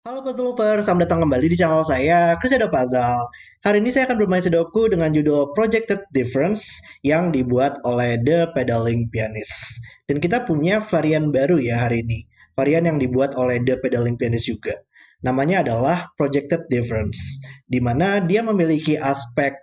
Halo Puzzle Lover, selamat datang kembali di channel saya, Crusader Puzzle. Hari ini saya akan bermain Sudoku dengan judul Projected Difference yang dibuat oleh The Pedaling Pianist. Dan kita punya varian baru ya hari ini, varian yang dibuat oleh The Pedaling Pianist juga. Namanya adalah Projected Difference, di mana dia memiliki aspek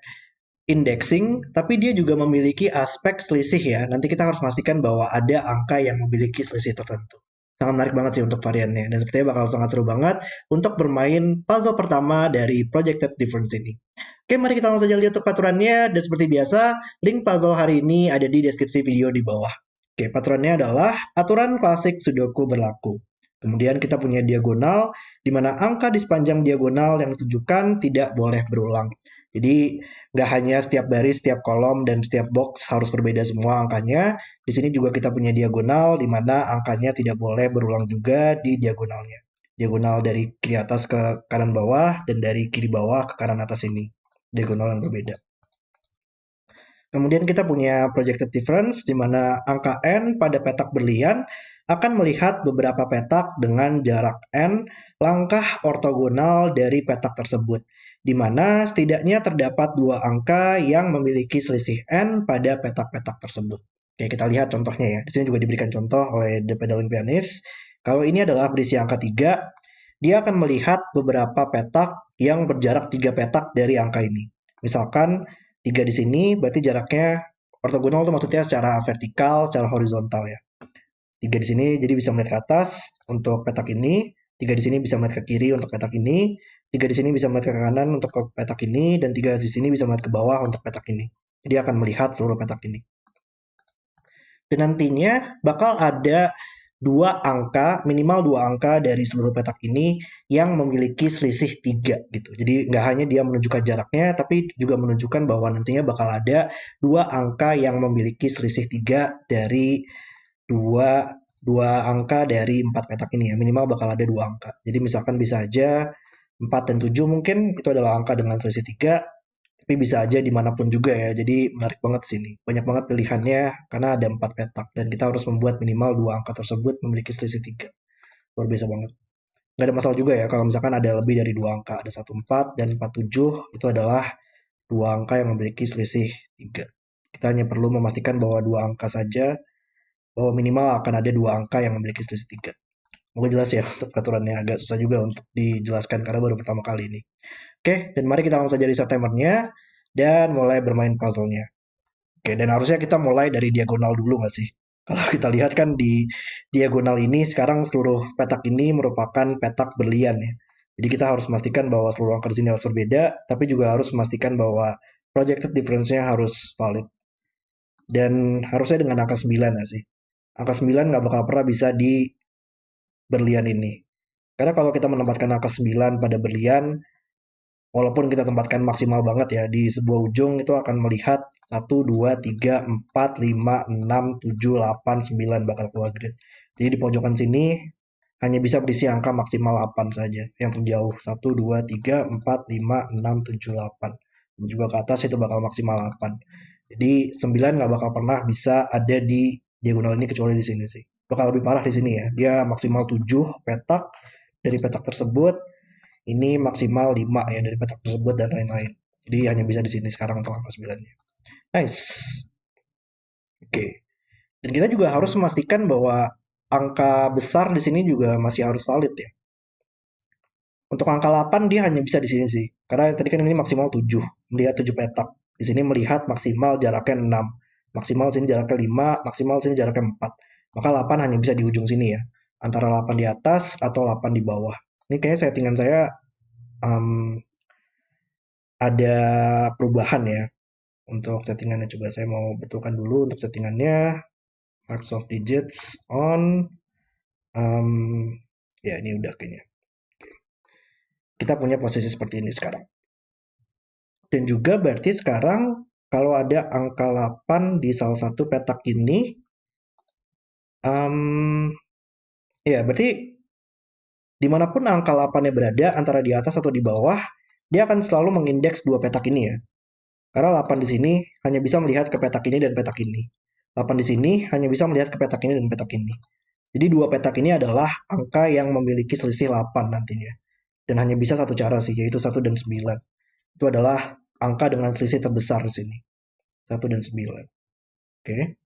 indexing, tapi dia juga memiliki aspek selisih ya. Nanti kita harus pastikan bahwa ada angka yang memiliki selisih tertentu. Sangat menarik banget sih untuk variannya, dan sepertinya bakal sangat seru banget untuk bermain puzzle pertama dari Projected Difference ini. Oke, mari kita langsung saja lihat untuk aturannya, dan seperti biasa, link puzzle hari ini ada di deskripsi video di bawah. Oke, aturannya adalah aturan klasik Sudoku berlaku. Kemudian kita punya diagonal, di mana angka di sepanjang diagonal yang ditunjukkan tidak boleh berulang. Jadi nggak hanya setiap baris, setiap kolom, dan setiap box harus berbeda semua angkanya. Di sini juga kita punya diagonal, di mana angkanya tidak boleh berulang juga di diagonalnya. Diagonal dari kiri atas ke kanan bawah, dan dari kiri bawah ke kanan atas ini. Diagonal yang berbeda. Kemudian kita punya projected difference, di mana angka N pada petak berlian akan melihat beberapa petak dengan jarak N langkah ortogonal dari petak tersebut, di mana setidaknya terdapat dua angka yang memiliki selisih N pada petak-petak tersebut. Oke, kita lihat contohnya ya. Di sini juga diberikan contoh oleh The Pedaling Pianist. Kalau ini adalah berisi angka 3, dia akan melihat beberapa petak yang berjarak 3 petak dari angka ini. Misalkan 3 di sini berarti jaraknya ortogonal itu maksudnya secara vertikal, secara horizontal ya. 3 di sini jadi bisa melihat ke atas untuk petak ini, 3 di sini bisa melihat ke kiri untuk petak ini, 3 di sini bisa melihat ke kanan untuk petak ini, dan 3 di sini bisa melihat ke bawah untuk petak ini. Jadi akan melihat seluruh petak ini. Dan nantinya bakal ada dua angka, minimal dua angka dari seluruh petak ini yang memiliki selisih 3 gitu. Jadi nggak hanya dia menunjukkan jaraknya, tapi juga menunjukkan bahwa nantinya bakal ada dua angka yang memiliki selisih 3 dari dua dua angka dari 4 petak ini ya. Minimal bakal ada dua angka. Jadi misalkan bisa aja 4 dan 7 mungkin itu adalah angka dengan selisih 3, tapi bisa aja dimanapun juga ya. Jadi menarik banget sini. Banyak banget pilihannya karena ada 4 petak dan kita harus membuat minimal dua angka tersebut memiliki selisih 3. Luar biasa banget. Nggak ada masalah juga ya kalau misalkan ada lebih dari dua angka. Ada 14 dan 47 itu adalah dua angka yang memiliki selisih 3. Kita hanya perlu memastikan bahwa dua angka saja, bahwa minimal akan ada dua angka yang memiliki selisih 3. Semoga jelas ya untuk peraturannya. Agak susah juga untuk dijelaskan karena baru pertama kali ini. Oke, dan mari kita langsung saja reset timernya dan mulai bermain puzzle-nya. Oke, dan harusnya kita mulai dari diagonal dulu nggak sih? Kalau kita lihat kan di diagonal ini sekarang seluruh petak ini merupakan petak berlian ya. Jadi kita harus memastikan bahwa seluruh angka di sini harus berbeda, tapi juga harus memastikan bahwa projected difference-nya harus valid. Dan harusnya dengan angka 9 nggak sih? Angka 9 nggak bakal pernah bisa di berlian ini. Karena kalau kita menempatkan angka 9 pada berlian, walaupun kita tempatkan maksimal banget ya, di sebuah ujung itu akan melihat 1, 2, 3, 4, 5, 6, 7, 8, 9 bakal keluar grid. Jadi di pojokan sini hanya bisa berisi angka maksimal 8 saja. Yang terjauh 1, 2, 3, 4, 5, 6, 7, 8. Dan juga ke atas itu bakal maksimal 8. Jadi 9 nggak bakal pernah bisa ada di diagonal ini kecuali di sini sih. Bakal lebih parah di sini ya. Dia maksimal 7 petak dari petak tersebut, ini maksimal 5 ya dari petak tersebut dan lain-lain. Jadi hanya bisa di sini sekarang untuk angka 9-nya. Nice. Oke. Dan kita juga harus memastikan bahwa angka besar di sini juga masih harus valid ya. Untuk angka 8 dia hanya bisa di sini sih. Karena tadi kan ini maksimal 7, melihat 7 petak. Di sini melihat maksimal jaraknya 6. Maksimal sini jaraknya 5, maksimal sini jaraknya 4. Maka 8 hanya bisa di ujung sini ya. Antara 8 di atas atau 8 di bawah. Ini kayaknya settingan saya um, ada perubahan ya untuk settingannya. Coba saya mau betulkan dulu untuk settingannya. Marks of digits on. Ya ini udah kayaknya. Kita punya posisi seperti ini sekarang. Dan juga berarti sekarang kalau ada angka 8 di salah satu petak ini, ya berarti dimanapun angka 8-nya berada, antara di atas atau di bawah, dia akan selalu mengindeks dua petak ini ya. Karena 8 di sini hanya bisa melihat ke petak ini dan petak ini. 8 di sini hanya bisa melihat ke petak ini dan petak ini. Jadi dua petak ini adalah angka yang memiliki selisih 8 nantinya. Dan hanya bisa satu cara sih, yaitu 1 dan 9. Itu adalah angka dengan selisih terbesar di sini. 1 dan 9. Oke.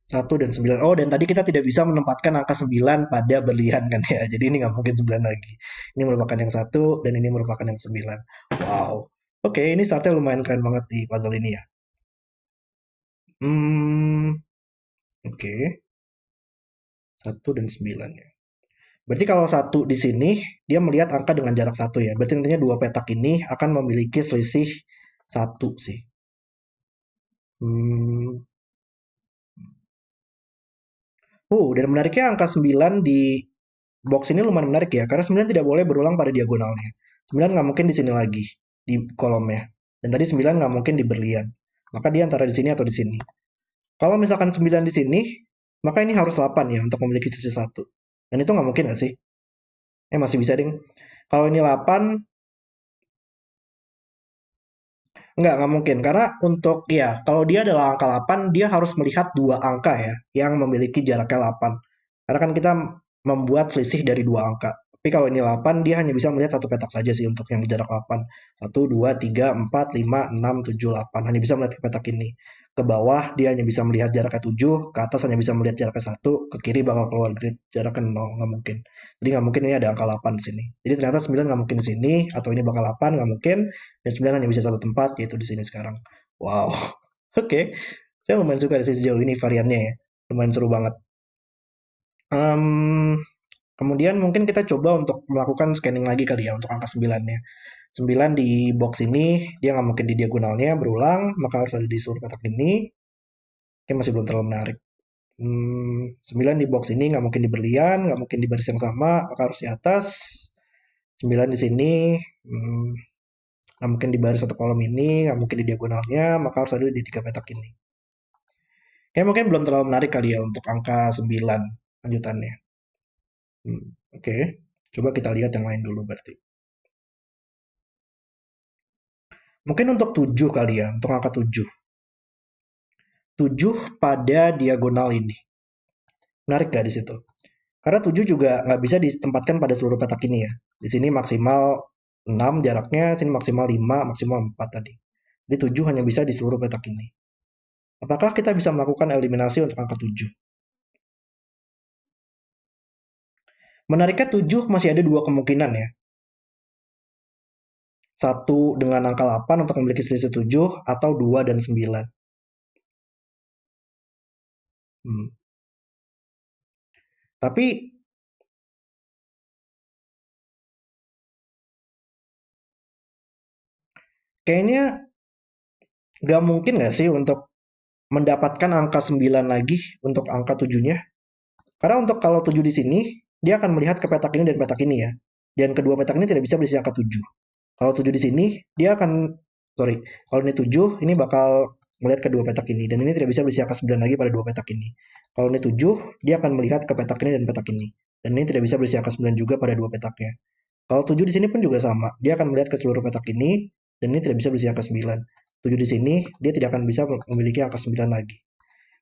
1 dan 9. Oh, dan tadi kita tidak bisa menempatkan angka 9 pada berlian kan ya. Jadi ini nggak mungkin 9 lagi. Ini merupakan yang 1 dan ini merupakan yang 9. Wow. Oke, ini startnya lumayan keren banget di puzzle ini ya. Oke. 1 dan 9 ya. Berarti kalau 1 di sini, dia melihat angka dengan jarak 1 ya. Berarti nantinya dua petak ini akan memiliki selisih 1 sih. Hmm. Dan menariknya angka 9 di box ini lumayan menarik ya. Karena 9 tidak boleh berulang pada diagonalnya. 9 nggak mungkin di sini lagi, di kolomnya. Dan tadi 9 nggak mungkin di berlian. Maka dia antara di sini atau di sini. Kalau misalkan 9 di sini, maka ini harus 8 ya untuk memiliki selisih 1. Dan itu nggak mungkin nggak sih? Masih bisa ding. Kalau ini 8, nggak mungkin. Karena untuk, ya, kalau dia adalah angka 8, dia harus melihat dua angka ya, yang memiliki jaraknya 8. Karena kan kita membuat selisih dari dua angka. Tapi kalau ini 8, dia hanya bisa melihat satu petak saja sih untuk yang jarak 8. 1, 2, 3, 4, 5, 6, 7, 8. Hanya bisa melihat ke petak ini. Ke bawah dia hanya bisa melihat jaraknya 7, ke atas hanya bisa melihat jaraknya 1, ke kiri bakal keluar grid jaraknya 0, nggak mungkin. Jadi nggak mungkin ini ada angka 8 di sini. Jadi ternyata 9 nggak mungkin di sini, atau ini bakal 8, nggak mungkin. Dan 9 hanya bisa satu tempat, yaitu di sini sekarang. Wow. Oke. Saya lumayan suka di sejauh ini variannya ya. Lumayan seru banget. Kemudian mungkin kita coba untuk melakukan scanning lagi kali ya untuk angka 9-nya. 9 di box ini, dia nggak mungkin di diagonalnya berulang, maka harus ada di seluruh kotak ini. Oke, masih belum terlalu menarik. 9 di box ini nggak mungkin di berlian, nggak mungkin di baris yang sama, maka harus di atas. 9 di sini, hmm, nggak mungkin di baris satu kolom ini, nggak mungkin di diagonalnya, maka harus ada di tiga petak ini. Ya mungkin belum terlalu menarik kali ya untuk angka 9 lanjutannya. Oke. Coba kita lihat yang lain dulu berarti. Mungkin untuk 7 kali ya, untuk angka 7. 7 pada diagonal ini. Menarik gak di situ? Karena 7 juga nggak bisa ditempatkan pada seluruh petak ini ya. Di sini maksimal 6 jaraknya, sini maksimal 5, maksimal 4 tadi. Jadi 7 hanya bisa di seluruh petak ini. Apakah kita bisa melakukan eliminasi untuk angka 7? Menariknya 7 masih ada dua kemungkinan ya. Satu dengan angka 8 untuk memiliki selisih 7, atau 2 dan 9. Hmm. Tapi kayaknya nggak mungkin nggak sih untuk mendapatkan angka 9 lagi untuk angka 7-nya. Karena untuk kalau 7 di sini, dia akan melihat ke petak ini dan petak ini ya. Dan kedua petak ini tidak bisa berisi angka 7. Kalau 7 di sini, dia akan, sorry, kalau ini 7, ini bakal melihat kedua petak ini. Dan ini tidak bisa berisi angka 9 lagi pada dua petak ini. Kalau ini 7, dia akan melihat ke petak ini dan petak ini. Dan ini tidak bisa berisi angka 9 juga pada dua petaknya. Kalau 7 di sini pun juga sama. Dia akan melihat ke seluruh petak ini, dan ini tidak bisa berisi angka 9. 7 di sini, dia tidak akan bisa memiliki angka 9 lagi.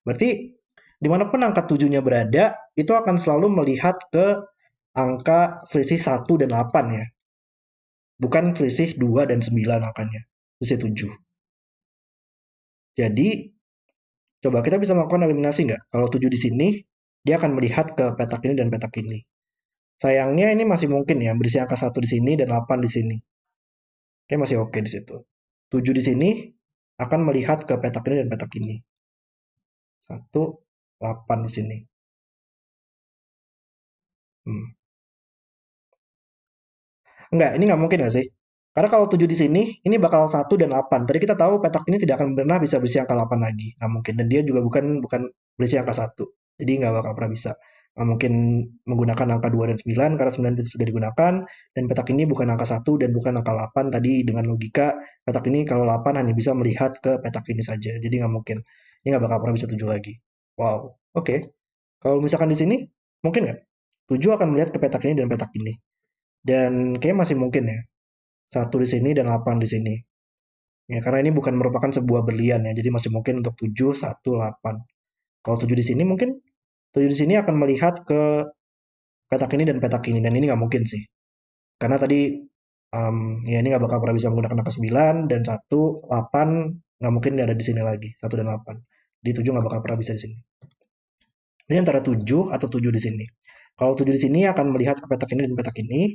Berarti, dimanapun angka 7-nya berada, itu akan selalu melihat ke angka selisih 1 dan 8 ya. Bukan selisih 2 dan 9 angkanya. Selisih 7. Jadi, coba kita bisa melakukan eliminasi nggak? Kalau 7 di sini, dia akan melihat ke petak ini dan petak ini. Sayangnya ini masih mungkin ya, berisi angka 1 di sini dan 8 di sini. Oke, masih oke di situ. 7 di sini akan melihat ke petak ini dan petak ini. 1, 8 di sini. Enggak, ini nggak mungkin nggak sih? Karena kalau 7 di sini, ini bakal 1 dan 8. Tadi kita tahu petak ini tidak akan pernah bisa berisi angka 8 lagi. Nggak mungkin. Dan dia juga bukan bukan berisi angka 1. Jadi nggak bakal pernah bisa. Nggak mungkin menggunakan angka 2 dan 9, karena 9 itu sudah digunakan. Dan petak ini bukan angka 1 dan bukan angka 8. Tadi dengan logika, petak ini kalau 8 hanya bisa melihat ke petak ini saja. Jadi nggak mungkin. Ini nggak bakal pernah bisa 7 lagi. Wow, oke. Kalau misalkan di sini, mungkin nggak? 7 akan melihat ke petak ini dan petak ini. Dan kayaknya masih mungkin ya. 1 di sini dan 8 di sini. Ya, karena ini bukan merupakan sebuah berlian ya, jadi masih mungkin untuk 7, 1, 8. Kalau 7 di sini mungkin 7 di sini akan melihat ke petak ini dan petak ini. Dan ini nggak mungkin sih. Karena tadi ya ini nggak bakal pernah bisa menggunakan angka 9 dan 1, 8 nggak mungkin nggak ada di sini lagi. 1 dan 8. Di 7 nggak bakal pernah bisa di sini. Ini antara 7 atau 7 di sini. Kalau 7 di sini akan melihat ke petak ini dan petak ini.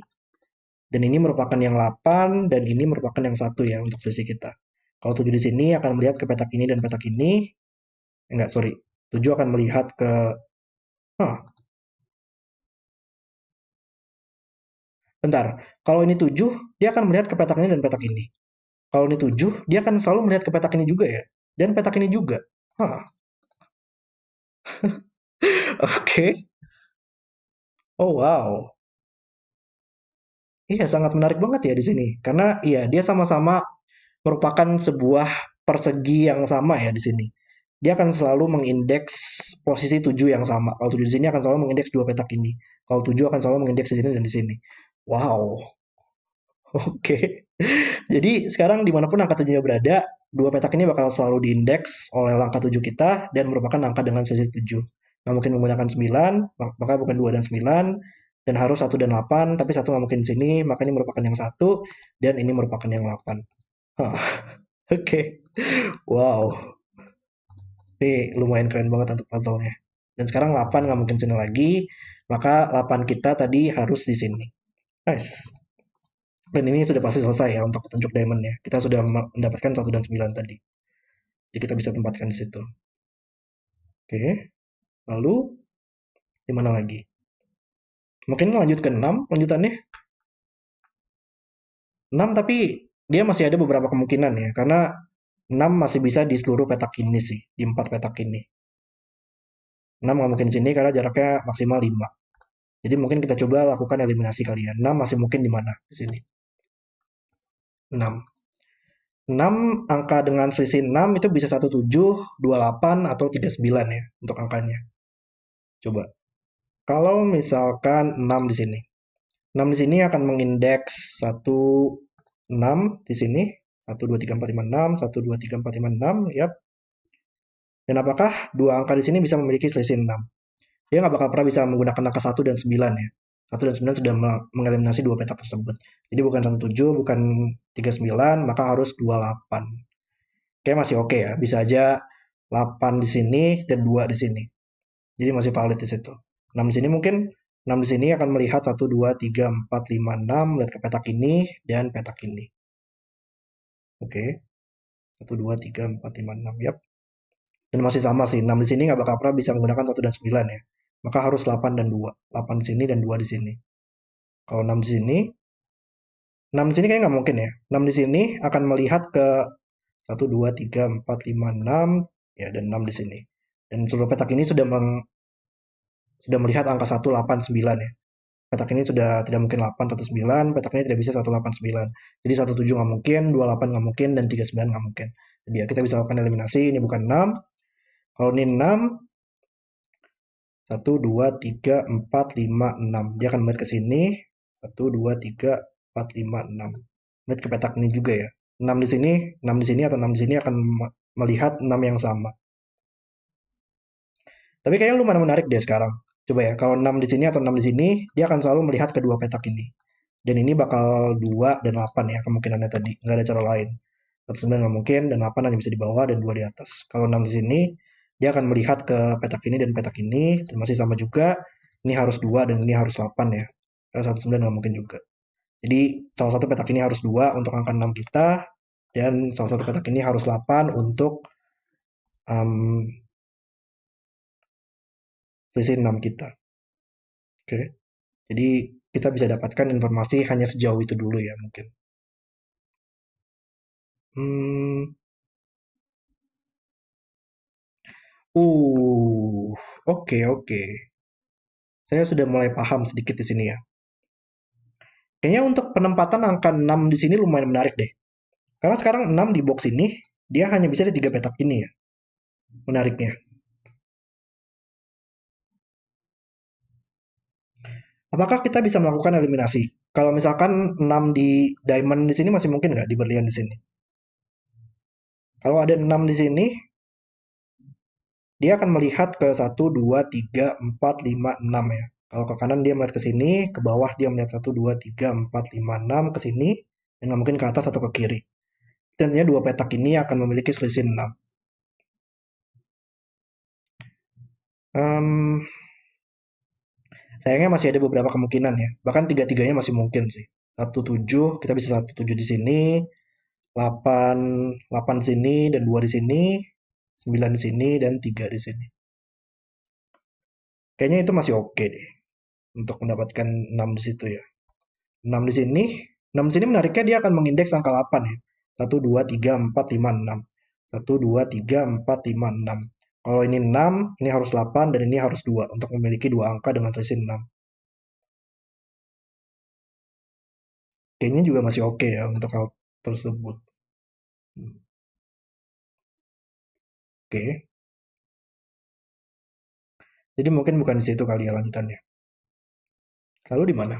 Dan ini merupakan yang 8 dan ini merupakan yang 1 ya untuk sisi kita. Kalau 7 di sini akan melihat ke petak ini dan petak ini. Enggak, sorry. 7 akan melihat ke... Hah, bentar. Kalau ini 7, dia akan melihat ke petak ini dan petak ini. Kalau ini 7, dia akan selalu melihat ke petak ini juga ya. Dan petak ini juga. Hah, oke. Oh, wow. Iya, sangat menarik banget ya di sini. Karena iya, dia sama-sama merupakan sebuah persegi yang sama ya di sini. Dia akan selalu mengindeks posisi 7 yang sama. Kalau 7 di sini akan selalu mengindeks dua petak ini. Kalau 7 akan selalu mengindeks di sini dan di sini. Wow, oke. Jadi sekarang dimanapun angka 7-nya berada, dua petak ini bakal selalu diindeks oleh angka 7 kita dan merupakan angka dengan sisi 7. Nggak mungkin menggunakan 9, maka bukan 2 dan 9, dan harus 1 dan 8, tapi 1 nggak mungkin di sini, maka ini merupakan yang 1, dan ini merupakan yang 8. Hah, oke. Wow, ini lumayan keren banget untuk puzzle-nya. Dan sekarang 8 nggak mungkin sini lagi, maka 8 kita tadi harus di sini. Nice. Dan ini sudah pasti selesai ya untuk petunjuk diamond-nya. Kita sudah mendapatkan 1 dan 9 tadi. Jadi kita bisa tempatkan di situ. Oke, lalu di mana lagi? Mungkin lanjut ke 6 lanjutannya. 6 tapi dia masih ada beberapa kemungkinan ya. Karena 6 masih bisa di seluruh petak ini sih. Di 4 petak ini. 6 nggak mungkin di sini karena jaraknya maksimal 5. Jadi mungkin kita coba lakukan eliminasi kalian. 6 masih mungkin di mana? Di sini. 6. 6 angka dengan selisih 6 itu bisa 17, 28 atau 39 ya untuk angkanya. Coba. Kalau misalkan 6 di sini. 6 di sini akan mengindeks 1, 6 di sini. 1, 2, 3, 4, 5, 6. 1, 2, 3, 4, 5, 6. Yap. Dan apakah dua angka di sini bisa memiliki selisih 6? Dia nggak bakal pernah bisa menggunakan angka 1 dan 9 ya. 1 dan 9 sudah mengeliminasi dua petak tersebut. Jadi bukan 17, bukan 39, maka harus 28. Kayak masih oke ya. Bisa aja 8 di sini dan 2 di sini. Jadi masih valid di situ. 6 di sini mungkin 6 di sini akan melihat 1, 2, 3, 4, 5, 6. Melihat ke petak ini dan petak ini. Oke. 1, 2, 3, 4, 5, 6. Yap. Dan masih sama sih. 6 di sini nggak bakal pernah bisa menggunakan 1 dan 9 ya. Maka harus 8 dan 2. 8 di sini dan 2 di sini. Kalau 6 di sini, 6 di sini kayaknya nggak mungkin ya. 6 di sini akan melihat ke 1, 2, 3, 4, 5, 6. Ya, dan 6 di sini. Dan seluruh petak ini sudah melihat angka 1, 8, 9 ya. Petak ini sudah tidak mungkin 8 atau 9, petak ini tidak bisa 1, 8, 9. Jadi 1, 7 nggak mungkin, 2, 8 nggak mungkin, dan 3, 9 nggak mungkin. Jadi ya kita bisa lakukan eliminasi, ini bukan 6. Kalau ini 6, 1, 2, 3, 4, 5, 6. Dia akan melihat ke sini, 1, 2, 3, 4, 5, 6. Melihat ke petak ini juga ya. 6 di sini, 6 di sini atau 6 di sini akan melihat 6 yang sama. Tapi kayaknya lumayan menarik deh sekarang. Coba ya, kalau 6 di sini atau 6 di sini, dia akan selalu melihat kedua petak ini. Dan ini bakal 2 dan 8 ya kemungkinannya tadi. Nggak ada cara lain. 9 nggak mungkin, dan 8 hanya bisa di bawah, dan 2 di atas. Kalau 6 di sini, dia akan melihat ke petak ini dan petak ini. Dan masih sama juga, ini harus 2 dan ini harus 8 ya. Karena 9 nggak mungkin juga. Jadi, salah satu petak ini harus 2 untuk angka 6 kita. Dan salah satu petak ini harus 8 untuk um, selisih 6 kita. Oke. Jadi kita bisa dapatkan informasi hanya sejauh itu dulu ya mungkin. Hmm, uh, oke oke. Saya sudah mulai paham sedikit di sini ya. Kayaknya untuk penempatan angka 6 di sini lumayan menarik deh. Karena sekarang 6 di box ini, dia hanya bisa di 3 petak ini ya. Menariknya. Apakah kita bisa melakukan eliminasi? Kalau misalkan 6 di diamond di sini masih mungkin nggak di berlian di sini? Kalau ada 6 di sini, dia akan melihat ke 1, 2, 3, 4, 5, 6 ya. Kalau ke kanan dia melihat ke sini, ke bawah dia melihat 1, 2, 3, 4, 5, 6 ke sini, dan nggak mungkin ke atas atau ke kiri. Tentunya dua petak ini akan memiliki selisih 6. Em, Sayangnya masih ada beberapa kemungkinan ya. Bahkan tiga-tiganya masih mungkin sih. 1, 7, kita bisa 1, 7 di sini, 8, 8 di sini, dan 2 di sini, 9 di sini, dan 3 di sini. Kayaknya itu masih oke deh untuk mendapatkan 6 di situ ya. 6 di sini, 6 di sini menariknya dia akan mengindeks angka 8 ya. 1, 2, 3, 4, 5, 6. 1, 2, 3, 4, 5, 6. Kalau ini 6, ini harus 8, dan ini harus 2 untuk memiliki dua angka dengan selisih 6. Kayaknya juga masih oke ya untuk hal tersebut. Oke, jadi mungkin bukan di situ kali ya lanjutannya. Lalu di mana?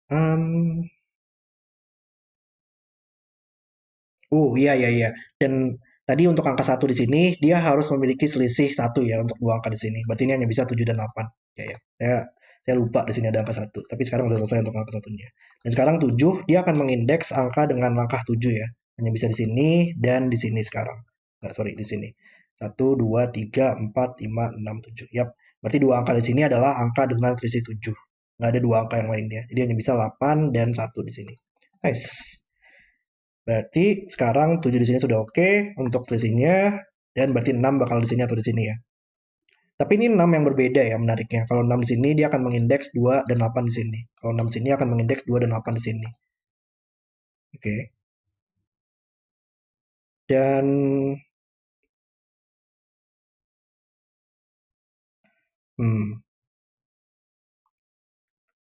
Hmm, iya iya iya. Dan tadi untuk angka satu di sini dia harus memiliki selisih satu ya untuk dua angka di sini. Berarti ini hanya bisa 7 dan 8. Ya ya. Saya lupa di sini ada angka satu. Tapi sekarang udah selesai untuk angka satunya. Dan sekarang 7 dia akan mengindeks angka dengan langkah 7 ya. Hanya bisa di sini dan di sini sekarang. Nggak, sorry, di sini. 1, 2, 3, 4, 5, 6, 7. Yap. Berarti dua angka di sini adalah angka dengan selisih 7. Nggak ada dua angka yang lainnya. Jadi hanya bisa 8 dan satu di sini. Nice. Berarti sekarang 7 di sini sudah oke untuk selisihnya, dan berarti 6 bakal di sini atau di sini ya. Tapi ini 6 yang berbeda ya menariknya. Kalau 6 di sini dia akan mengindeks 2 dan 8 di sini. Kalau 6 di sini akan mengindeks 2 dan 8 di sini. Oke. Dan hmm,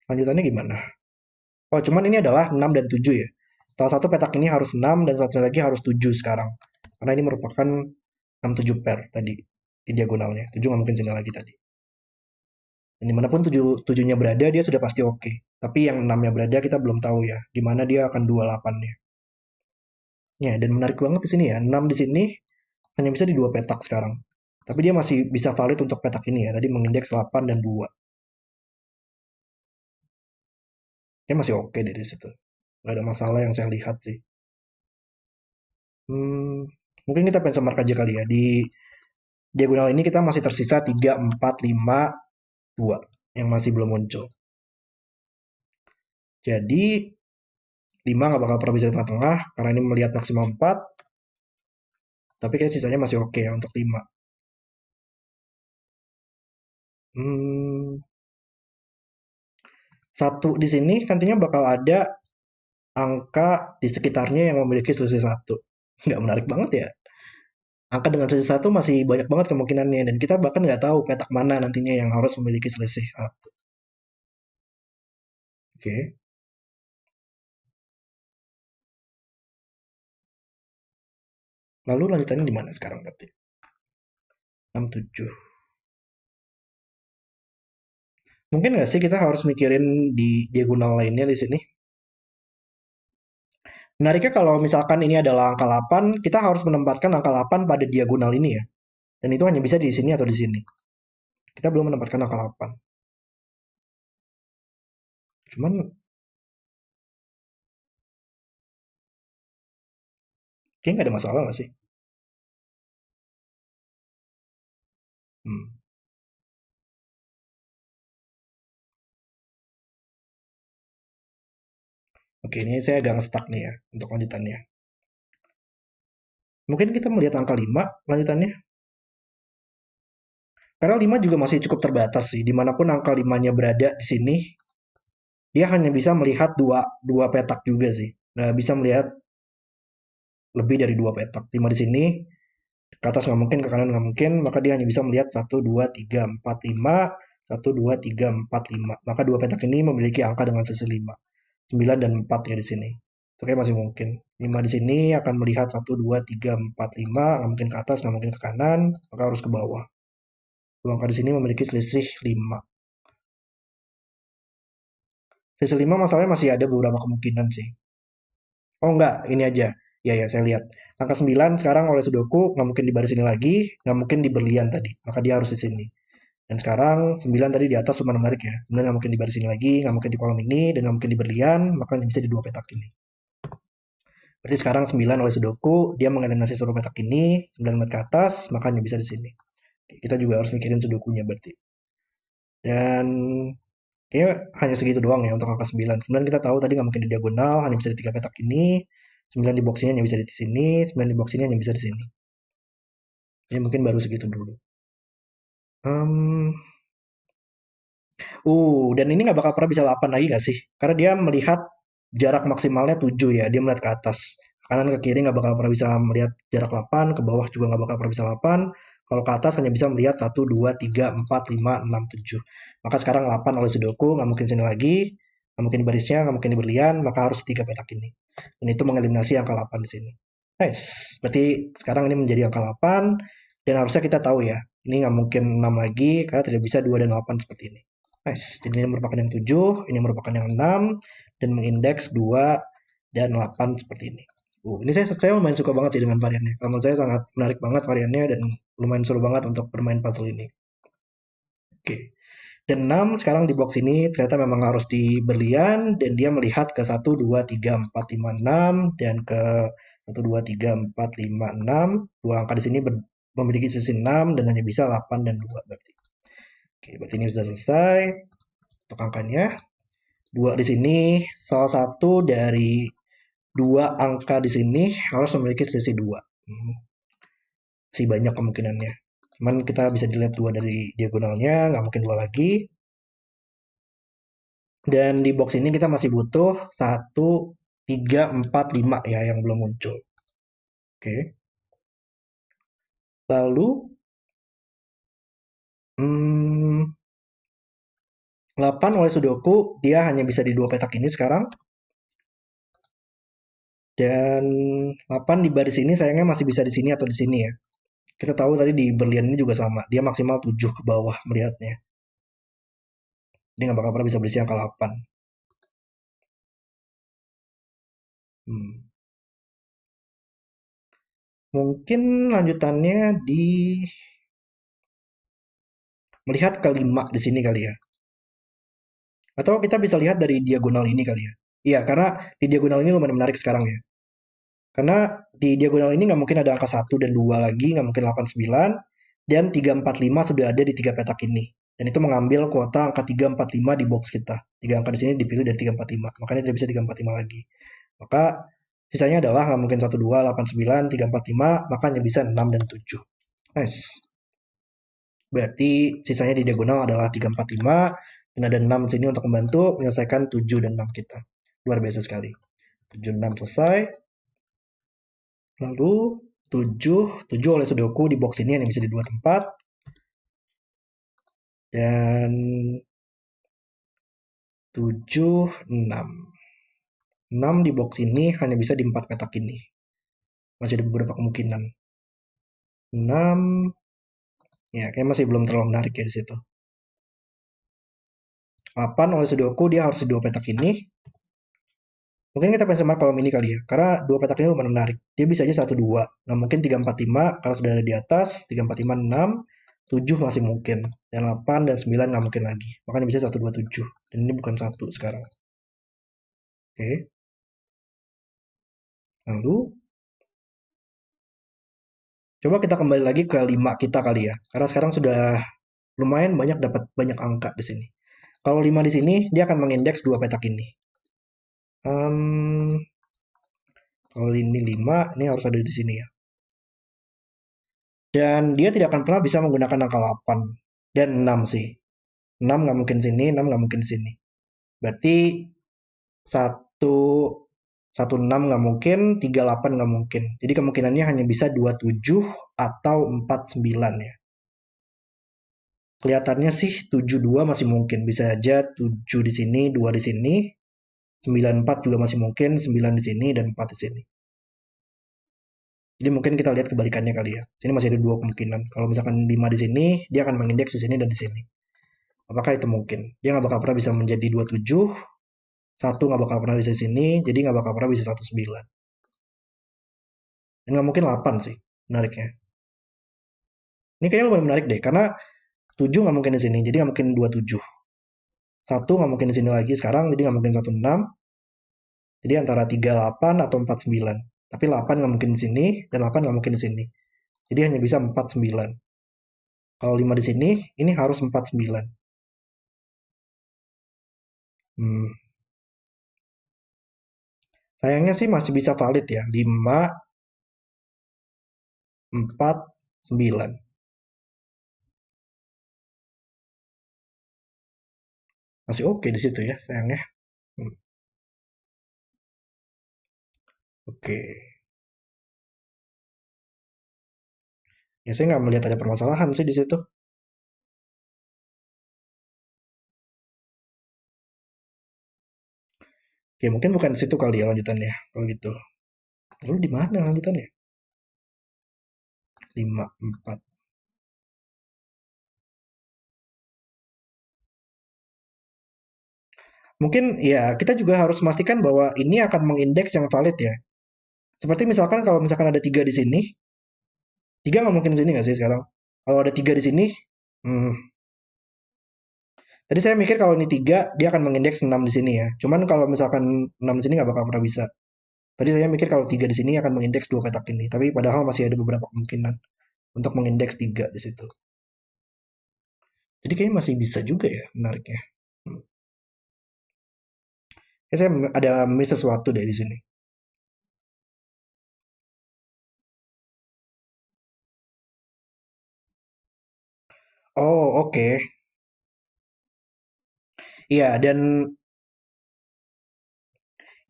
lanjutannya gimana? Oh, cuman ini adalah 6 dan 7 ya. Salah satu petak ini harus 6 dan satu lagi harus 7 sekarang. Karena ini merupakan 6 7 pair tadi di diagonalnya. 7 nggak mungkin sini lagi tadi. Dan dimanapun tujuhnya berada, dia sudah pasti oke. Tapi yang enamnya berada kita belum tahu ya, di mana dia akan 28-nya. Ya, dan menarik banget di sini ya, 6 di sini hanya bisa di dua petak sekarang. Tapi dia masih bisa valid untuk petak ini ya, tadi mengindeks 8 dan 2. Dia masih oke dari situ. Gak ada masalah yang saya lihat sih. Mungkin kita benchmark aja kali ya. Di diagonal ini kita masih tersisa 3, 4, 5, 2 yang masih belum muncul. Jadi 5 nggak bakal pernah bisa di tengah-tengah karena ini melihat maksimal 4. Tapi kayak sisanya masih oke ya untuk 5. Hmm, satu di sini nantinya bakal ada angka di sekitarnya yang memiliki selisih satu. Nggak menarik banget ya. Angka dengan selisih satu masih banyak banget kemungkinannya. Dan kita bahkan nggak tahu petak mana nantinya yang harus memiliki selisih satu. Oke. Lalu lanjutannya di mana sekarang berarti? 6, 7. Mungkin nggak sih kita harus mikirin di diagonal lainnya di sini? Menariknya kalau misalkan ini adalah angka 8, kita harus menempatkan angka 8 pada diagonal ini ya. Dan itu hanya bisa di sini atau di sini. Kita belum menempatkan angka 8. Cuman kayaknya nggak ada masalah nggak sih? Hmm. Oke, ini saya agak stuck nih ya untuk lanjutannya. Mungkin kita melihat angka 5 lanjutannya. Karena 5 juga masih cukup terbatas sih. Dimanapun angka 5-nya berada di sini, dia hanya bisa melihat dua petak juga sih. Nggak bisa melihat lebih dari dua petak. 5 di sini, ke atas nggak mungkin, ke kanan nggak mungkin, maka dia hanya bisa melihat 1, 2, 3, 4, 5, 1, 2, 3, 4, 5. Maka dua petak ini memiliki angka dengan selisih 5. 9 dan 4 ya di sini. Itu kayak masih mungkin. 5 di sini akan melihat 1, 2, 3, 4, 5, nggak mungkin ke atas, nggak mungkin ke kanan, maka harus ke bawah. Dua angka di sini memiliki selisih 5. Selisih 5 masalahnya masih ada beberapa kemungkinan sih. Oh enggak, ini aja. Ya ya, saya lihat. Angka 9 sekarang oleh Sudoku nggak mungkin di baris ini lagi, nggak mungkin di berlian tadi. Maka dia harus di sini. Dan sekarang 9 tadi di atas cuma menarik ya. 9 nggak mungkin di baris ini lagi, nggak mungkin di kolom ini, dan nggak mungkin di berlian, maka hanya bisa di dua petak ini. Berarti sekarang 9 oleh Sudoku, dia mengeliminasi seluruh petak ini, 9 menit ke atas, maka hanya bisa di sini. Oke, kita juga harus mikirin Sudokunya berarti. Dan kayaknya hanya segitu doang ya untuk angka 9. 9 kita tahu tadi nggak mungkin di diagonal, hanya bisa di tiga petak ini. 9 di box ini hanya bisa di sini, 9 di box ini hanya bisa di sini. Jadi mungkin baru segitu dulu. Hmm, dan ini nggak bakal pernah bisa 8 lagi nggak sih? Karena dia melihat jarak maksimalnya 7 ya, dia melihat ke atas. Kanan ke kiri nggak bakal pernah bisa melihat jarak 8, ke bawah juga nggak bakal pernah bisa 8. Kalau ke atas hanya bisa melihat 1, 2, 3, 4, 5, 6, 7. Maka sekarang 8 oleh Sudoku, nggak mungkin sini lagi, nggak mungkin di barisnya, nggak mungkin di berlian, maka harus 3 petak ini. Dan itu mengeliminasi angka 8 di sini. Nice, berarti sekarang ini menjadi angka 8, dan harusnya kita tahu ya, ini nggak mungkin 6 lagi, karena tidak bisa 2 dan 8 seperti ini. Nice. Jadi ini merupakan yang 7, ini merupakan yang 6, dan mengindeks 2 dan 8 seperti ini. Ini saya lumayan suka banget sih dengan variannya. Kalau menurut saya sangat menarik banget variannya dan lumayan seru banget untuk bermain puzzle ini. Oke. Dan 6 sekarang di box ini ternyata memang harus di berlian dan dia melihat ke 1, 2, 3, 4, 5, 6 dan ke 1, 2, 3, 4, 5, 6. Dua angka di sini memiliki sisi 6 dan hanya bisa 8 dan 2 berarti. Oke, berarti ini sudah selesai untuk angkanya. 2 di sini, salah satu dari dua angka di sini harus memiliki selisih 2. Masih banyak kemungkinannya. Cuman kita bisa dilihat 2 dari diagonalnya, nggak mungkin 2 lagi. Dan di box ini kita masih butuh 1, 3, 4, 5 ya yang belum muncul. Oke. Lalu, 8 oleh Sudoku, dia hanya bisa di dua petak ini sekarang. Dan 8 di baris ini sayangnya masih bisa di sini atau di sini ya. Kita tahu tadi di berlian ini juga sama. Dia maksimal 7 ke bawah melihatnya. Dia nggak bakal pernah bisa berisi angka 8. Hmm. Mungkin lanjutannya di melihat ke 5 di sini kali ya. Atau kita bisa lihat dari diagonal ini kali ya. Iya, karena di diagonal ini lumayan menarik sekarang ya. Karena di diagonal ini nggak mungkin ada angka 1 dan 2 lagi, nggak mungkin 8, 9. Dan 3, 4, 5 sudah ada di tiga petak ini. Dan itu mengambil kuota angka 3, 4, 5 di box kita. Tiga angka di sini dipilih dari 3, 4, 5. Makanya tidak bisa 3, 4, 5 lagi. Maka sisanya adalah nggak mungkin 1, 2, 8, 9, 3, 4, 5. Maka hanya bisa 6 dan 7. Nice. Berarti sisanya di diagonal adalah 3, 4, 5. Dan ada 6 sini untuk membantu menyelesaikan 7 dan 6 kita. Luar biasa sekali. 7, 6 selesai. Lalu 7 oleh Sudoku di box ini hanya bisa di dua tempat. Dan 7, 6. 6 di box ini hanya bisa di 4 petak ini. Masih ada beberapa kemungkinan. 6, ya kayaknya masih belum terlalu menarik ya di situ. 8 oleh Sudoku dia harus di dua petak ini. Mungkin kita pengen sama kolom ini kali ya. Karena dua petak ini lumayan menarik. Dia bisa aja 1, 2. Nah mungkin 3, 4, 5 karena sudah ada di atas. 3, 4, 5, 6. 7 masih mungkin. Dan 8 dan 9 nggak mungkin lagi. Makanya bisa 1, 2, 7. Dan ini bukan 1 sekarang. Oke. Lalu coba kita kembali lagi ke 5 kita kali ya. Karena sekarang sudah lumayan banyak dapat banyak angka di sini. Kalau 5 di sini, dia akan mengindeks dua petak ini. Kalau ini 5, ini harus ada di sini ya. Dan dia tidak akan pernah bisa menggunakan angka 8 dan 6 sih. 6 nggak mungkin sini, 6 nggak mungkin sini. Berarti 1, 6 nggak mungkin, 3, 8 nggak mungkin. Jadi kemungkinannya hanya bisa 27 atau 49 ya. Kelihatannya sih 72 masih mungkin. Bisa aja 7 di sini, 2 di sini. 94 juga masih mungkin, 9 di sini dan 4 di sini. Jadi mungkin kita lihat kebalikannya kali ya. Sini masih ada dua kemungkinan. Kalau misalkan 5 di sini, dia akan mengindeks di sini dan di sini. Apakah itu mungkin? Dia nggak bakal pernah bisa menjadi 27, satu nggak bakal pernah bisa di sini, jadi nggak bakal pernah bisa 19. Dan nggak mungkin 8 sih, menariknya. Ini kayaknya lumayan menarik deh, karena 7 nggak mungkin di sini, jadi nggak mungkin 27. 1 nggak mungkin di sini lagi sekarang, jadi nggak mungkin 16. Jadi antara 38 atau 49. Tapi 8 nggak mungkin di sini, dan 8 nggak mungkin di sini. Jadi hanya bisa 49. Kalau 5 di sini, ini harus 49. Hmm, sayangnya sih masih bisa valid ya. 5, 4, 9. Masih oke di situ ya, sayangnya. Hmm, oke. Ya saya nggak melihat ada permasalahan sih di situ. Oke, mungkin bukan di situ kali ya lanjutannya. Kalau gitu. Lalu di mana lanjutannya? 5, 4. Mungkin ya kita juga harus memastikan bahwa ini akan mengindeks yang valid ya. Seperti misalkan kalau misalkan ada 3 di sini, 3 nggak mungkin di sini nggak sih sekarang? Kalau ada 3 di sini, hmm, tadi saya mikir kalau ini 3 dia akan mengindeks 6 di sini ya. Cuman kalau misalkan 6 di sini nggak bakal pernah bisa. Tadi saya mikir kalau 3 di sini akan mengindeks 2 petak ini. Tapi padahal masih ada beberapa kemungkinan untuk mengindeks 3 di situ. Jadi kayaknya masih bisa juga ya menariknya. Hmm. Ya, saya ada miss sesuatu deh di sini. Oh, oke. Iya, dan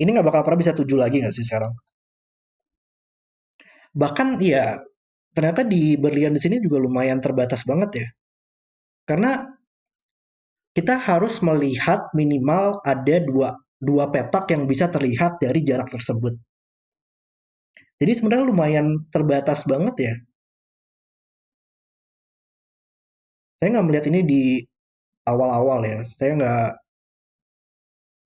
ini nggak bakal pernah bisa 7 lagi nggak sih sekarang? Bahkan iya, ternyata di berlian di sini juga lumayan terbatas banget ya. Karena kita harus melihat minimal ada dua petak yang bisa terlihat dari jarak tersebut. Jadi sebenarnya lumayan terbatas banget ya. Saya nggak melihat ini di awal-awal ya. Saya nggak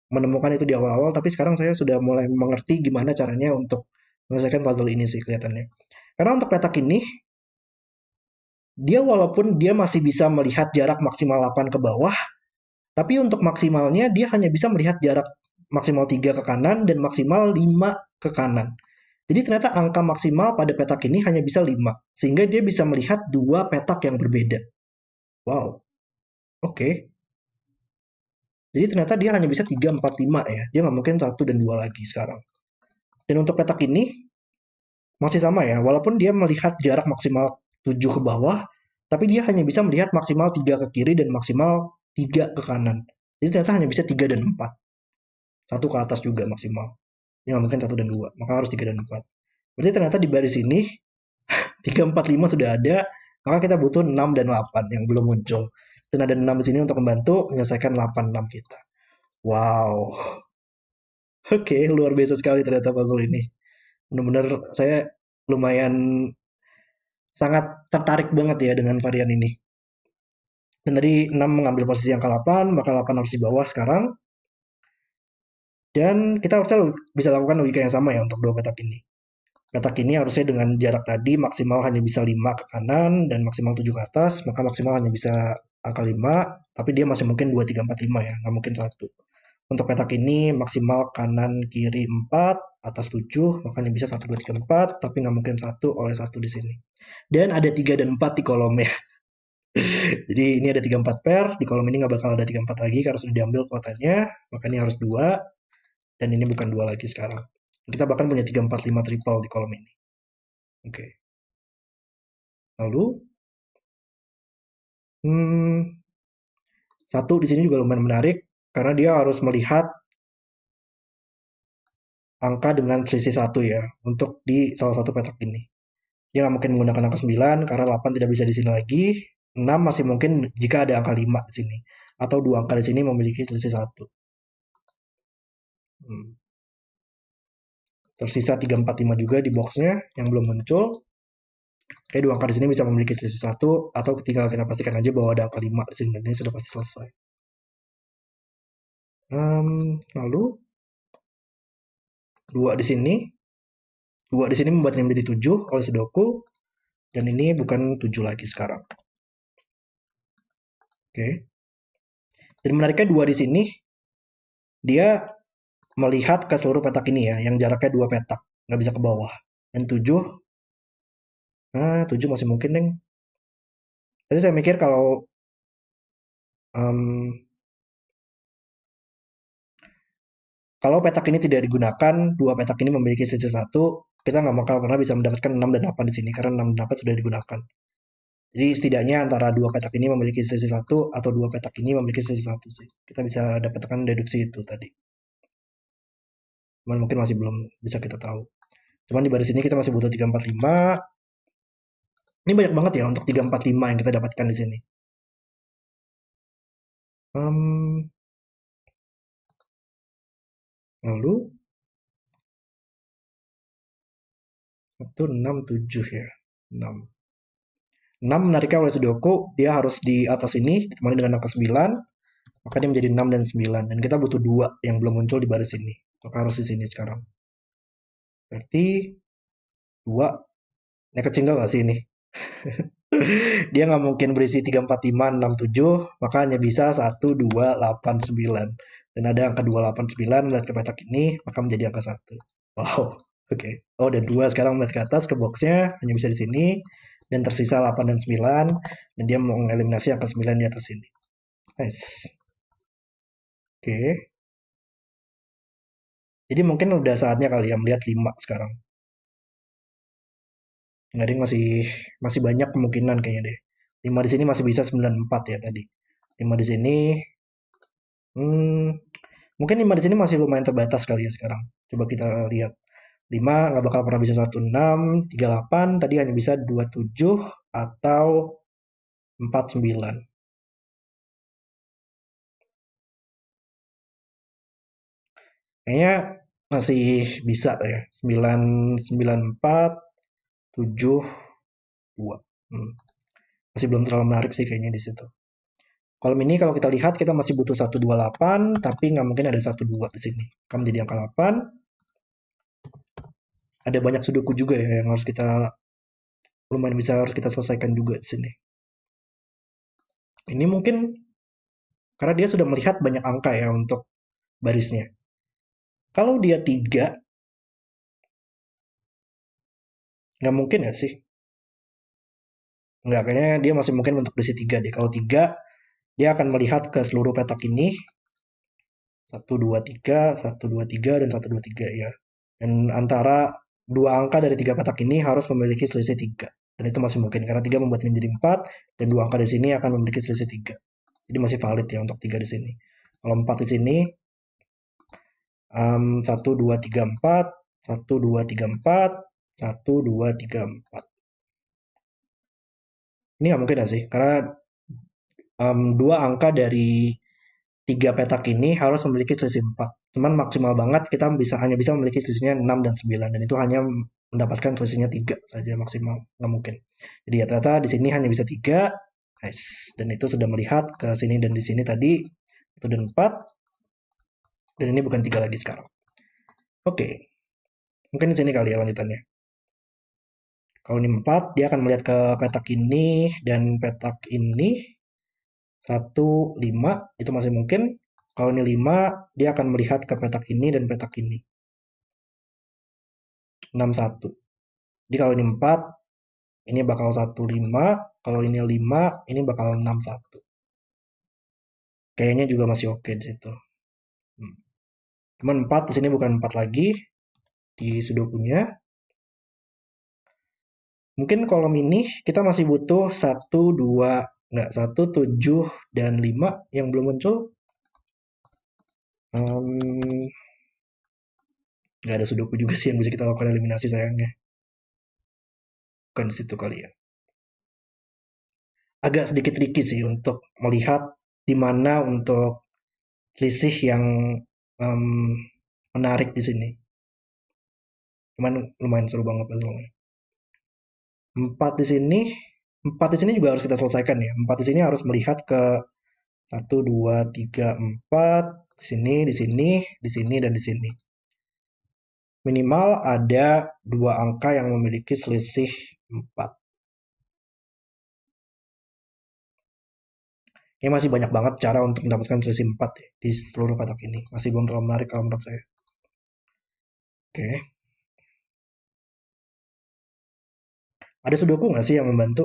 menemukan itu di awal-awal, tapi sekarang saya sudah mulai mengerti gimana caranya untuk menyelesaikan puzzle ini sih kelihatannya. Karena untuk petak ini, dia walaupun dia masih bisa melihat jarak maksimal 8 ke bawah, tapi untuk maksimalnya dia hanya bisa melihat jarak maksimal 3 ke kanan dan maksimal 5 ke kanan. Jadi ternyata angka maksimal pada petak ini hanya bisa 5, sehingga dia bisa melihat dua petak yang berbeda. Wow, oke. Okay. Jadi ternyata dia hanya bisa 3, 4, 5 ya. Dia nggak mungkin satu dan 2 lagi sekarang. Dan untuk petak ini masih sama ya, walaupun dia melihat jarak maksimal 7 ke bawah, tapi dia hanya bisa melihat maksimal 3 ke kiri dan maksimal 3 ke kanan. Jadi ternyata hanya bisa 3 dan 4. Satu ke atas juga maksimal. Ya nggak mungkin satu dan 2, maka harus 3 dan 4. Berarti ternyata di baris ini 3, 4, 5 sudah ada, maka kita butuh 6 dan 8 yang belum muncul. Dan ada 6 di sini untuk membantu menyelesaikan 8, 6 kita. Wow. Oke, luar biasa sekali ternyata puzzle ini. Benar-benar saya lumayan sangat tertarik banget ya dengan varian ini. Dan tadi 6 mengambil posisi angka 8, maka 8 harus di bawah sekarang. Dan kita harusnya bisa lakukan logika yang sama ya untuk dua petak ini. Petak ini harusnya dengan jarak tadi maksimal hanya bisa 5 ke kanan dan maksimal 7 ke atas, maka maksimal hanya bisa angka 5, tapi dia masih mungkin 2, 3, 4, 5 ya, nggak mungkin satu. Untuk petak ini maksimal kanan kiri 4, atas 7, makanya bisa 1, 2, 3, 4, tapi nggak mungkin satu oleh satu di sini. Dan ada 3 dan 4 di kolomnya. Jadi ini ada 3, 4 pair, di kolom ini nggak bakal ada 3, 4 lagi karena sudah diambil kuotanya, maka ini harus 2, dan ini bukan 2 lagi sekarang. Kita bahkan punya 3, 4, 5 triple di kolom ini. Oke. Lalu, hmm, satu di sini juga lumayan menarik, karena dia harus melihat angka dengan selisih satu ya, untuk di salah satu petak ini. Dia nggak mungkin menggunakan angka 9 karena 8 tidak bisa di sini lagi. 6 masih mungkin jika ada angka 5 di sini. Atau dua angka di sini memiliki selisih satu. Hmm. Tersisa 3, 4, 5 juga di boxnya yang belum muncul. Kayak dua angka di sini bisa memiliki selisih satu, atau ketika kita pastikan aja bahwa ada angka 5 di sini dan ini sudah pasti selesai. Lalu dua di sini, dua di sini membuat ini menjadi 7 oleh Sudoku, dan ini bukan 7 lagi sekarang. Oke. Dan menariknya 2 di sini, dia melihat ke seluruh petak ini ya, yang jaraknya 2 petak, nggak bisa ke bawah. Dan 7, 7 masih mungkin, Deng. Tadi saya mikir kalau em, kalau petak ini tidak digunakan, 2 petak ini memiliki sisi satu, kita nggak bakal pernah bisa mendapatkan 6 dan 8 di sini, karena 6 dan 8 sudah digunakan. Jadi setidaknya antara 2 petak ini memiliki sisi satu, atau 2 petak ini memiliki sisi satu sih. Kita bisa dapatkan deduksi itu tadi. Cuman mungkin masih belum bisa kita tahu. Cuman di baris ini kita masih butuh 3, 4, 5. Ini banyak banget ya untuk 3, 4, 5 yang kita dapatkan di sini. Em, lalu 1, 6, 7 ya. 6. 6 menariknya oleh Sudoku, dia harus di atas ini ditemani dengan angka 9, maka dia menjadi 6 dan 9. Dan kita butuh 2 yang belum muncul di baris ini. Maka harus di sini sekarang. Berarti 2. Ini kecil nggak sih ini? Dia nggak mungkin berisi 3, 4, 5, 6, 7, maka hanya bisa 1, 2, 8, 9. Dan ada angka 2, 8, 9, melihat ke petak ini, maka menjadi angka 1. Wow, oke. Okay. Oh, dan 2 sekarang melihat ke atas, ke boxnya, hanya bisa di sini. Dan tersisa 8 dan 9, dan dia mengeliminasi angka 9 di atas sini. Nice. Oke. Okay. Jadi mungkin udah saatnya kali ya melihat 5 sekarang. Nggak ding, masih banyak kemungkinan kayaknya deh. 5 di sini masih bisa 94 ya tadi. 5 di sini, hmm, mungkin 5 di sini masih lumayan terbatas kali ya sekarang. Coba kita lihat. 5 nggak bakal pernah bisa 16, 38, tadi hanya bisa 27 atau 49. Kayaknya masih bisa ya. 9, 94, 7, 2. Hmm. Masih belum terlalu menarik sih kayaknya di situ. Kolom ini kalau kita lihat kita masih butuh 128, tapi nggak mungkin ada 12 di sini. Akan menjadi angka 8. Ada banyak sudoku juga ya yang harus kita lumayan bisa harus kita selesaikan juga di sini. Ini mungkin karena dia sudah melihat banyak angka ya untuk barisnya. Kalau dia 3, nggak mungkin ya sih? Nggak, kayaknya dia masih mungkin untuk berisi 3 deh. Kalau 3, dia akan melihat ke seluruh petak ini. 1, 2, 3, 1, 2, 3, dan 1, 2, 3 ya. Dan antara 2 angka dari 3 petak ini harus memiliki selisih 3. Dan itu masih mungkin, karena 3 membuat ini menjadi 4, dan 2 angka di sini akan memiliki selisih 3. Jadi masih valid ya untuk 3 di sini. Kalau 4 di sini, 1, 2, 3, 4, 1, 2, 3, 4, 1, 2, 3, 4. Ini nggak mungkin ya sih, karena 2 angka dari 3 petak ini harus memiliki selisih 4. Cuman maksimal banget kita hanya bisa memiliki selisihnya 6 dan 9, dan itu hanya mendapatkan selisihnya 3 saja maksimal, nggak mungkin. Jadi ya ternyata di sini hanya bisa 3. Nice. Dan itu sudah melihat ke sini dan di sini tadi 1 dan 4, dan ini bukan 3 lagi sekarang. Oke. Mungkin di sini kali ya lanjutannya. Kalau ini 4, dia akan melihat ke petak ini dan petak ini. 1, 5, itu masih mungkin. Kalau ini 5, dia akan melihat ke petak ini dan petak ini. 6, 1. Jadi kalau ini 4, ini bakal 1, 5. Kalau ini 5, ini bakal 6, 1. Kayaknya juga masih oke di situ. Cuman 4 di sini bukan 4 lagi di sudokunya. Mungkin kolom ini kita masih butuh 1, 2, enggak, 1, 7, dan 5 yang belum muncul. Nggak ada sudoku juga sih yang bisa kita lakukan eliminasi sayangnya. Bukan di situ kali ya. Agak sedikit tricky sih untuk melihat di mana untuk selisih yang um, menarik di sini. Cuman lumayan seru banget masalahnya. 4 di sini, 4 di sini juga harus kita selesaikan ya. 4 di sini harus melihat ke 1, 2, 3, 4, di sini, di sini, di sini, dan di sini. Minimal ada 2 angka yang memiliki selisih 4. Ini masih banyak banget cara untuk mendapatkan selisih 4 ya, di seluruh petak ini. Masih belum terlalu menarik kalau menurut saya. Oke. Ada sudoku nggak sih yang membantu?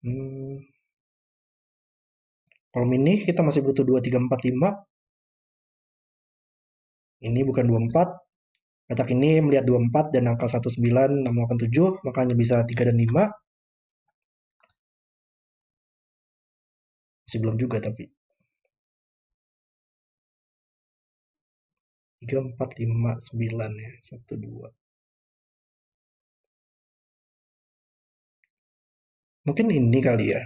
Hmm, Kalau ini kita masih butuh 2, 3, 4, 5. Ini bukan 24. Petak ini melihat 24 dan angka 19 melakukan 7, makanya bisa 3 dan 5. Masih belum juga tapi. 3, 4, 5, 9 ya. 1, 2. Mungkin ini kali ya.